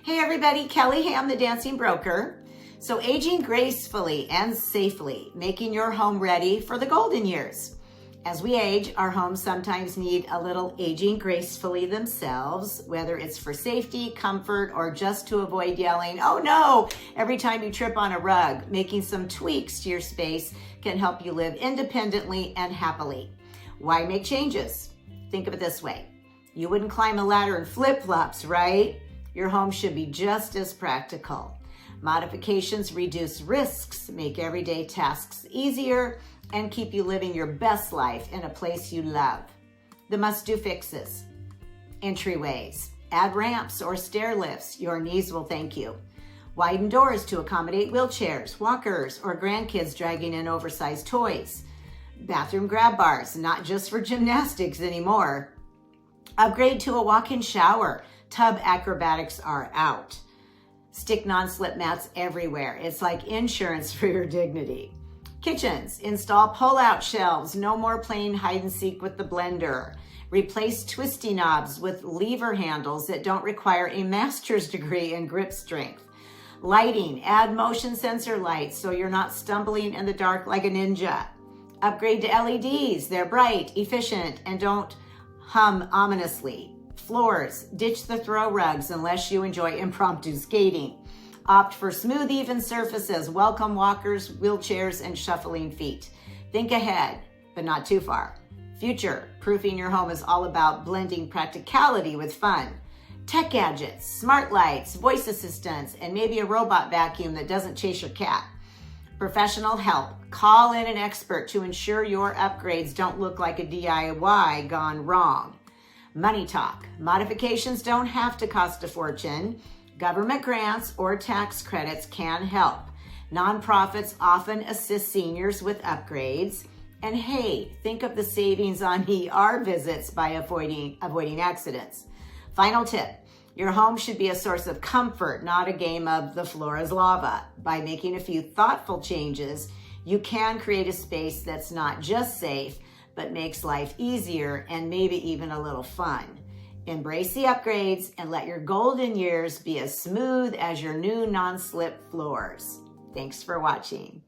Hey everybody, Kelly Ham, the Dancing Broker. So aging gracefully and safely, making your home ready for the golden years. As we age, our homes sometimes need a little aging gracefully themselves, whether it's for safety, comfort, or just to avoid yelling, "Oh no," every time you trip on a rug. Making some tweaks to your space can help you live independently and happily. Why make changes? Think of it this way. You wouldn't climb a ladder in flip-flops, right? Your home should be just as practical. Modifications reduce risks, make everyday tasks easier, and keep you living your best life in a place you love. The must-do fixes. Entryways. Add ramps or stair lifts. Your knees will thank you. Widen doors to accommodate wheelchairs, walkers, or grandkids dragging in oversized toys. Bathroom grab bars, not just for gymnastics anymore. Upgrade to a walk-in shower. Tub acrobatics are out. Stick non-slip mats everywhere. It's like insurance for your dignity. Kitchens, install pull-out shelves. No more playing hide and seek with the blender. Replace twisty knobs with lever handles that don't require a master's degree in grip strength. Lighting, add motion sensor lights so you're not stumbling in the dark like a ninja. Upgrade to LEDs. They're bright, efficient, and don't hum ominously. Floors, ditch the throw rugs unless you enjoy impromptu skating. Opt for smooth, even surfaces. Welcome walkers, wheelchairs, and shuffling feet. Think ahead, but not too far. Future-proofing your home is all about blending practicality with fun. Tech gadgets, smart lights, voice assistants, and maybe a robot vacuum that doesn't chase your cat. Professional help. Call in an expert to ensure your upgrades don't look like a DIY gone wrong. Money talk. Modifications don't have to cost a fortune. Government grants or tax credits can help. Nonprofits often assist seniors with upgrades. And hey, think of the savings on ER visits by avoiding accidents. Final tip. Your home should be a source of comfort, not a game of the floor is lava. By making a few thoughtful changes, you can create a space that's not just safe, but makes life easier and maybe even a little fun. Embrace the upgrades and let your golden years be as smooth as your new non-slip floors. Thanks for watching.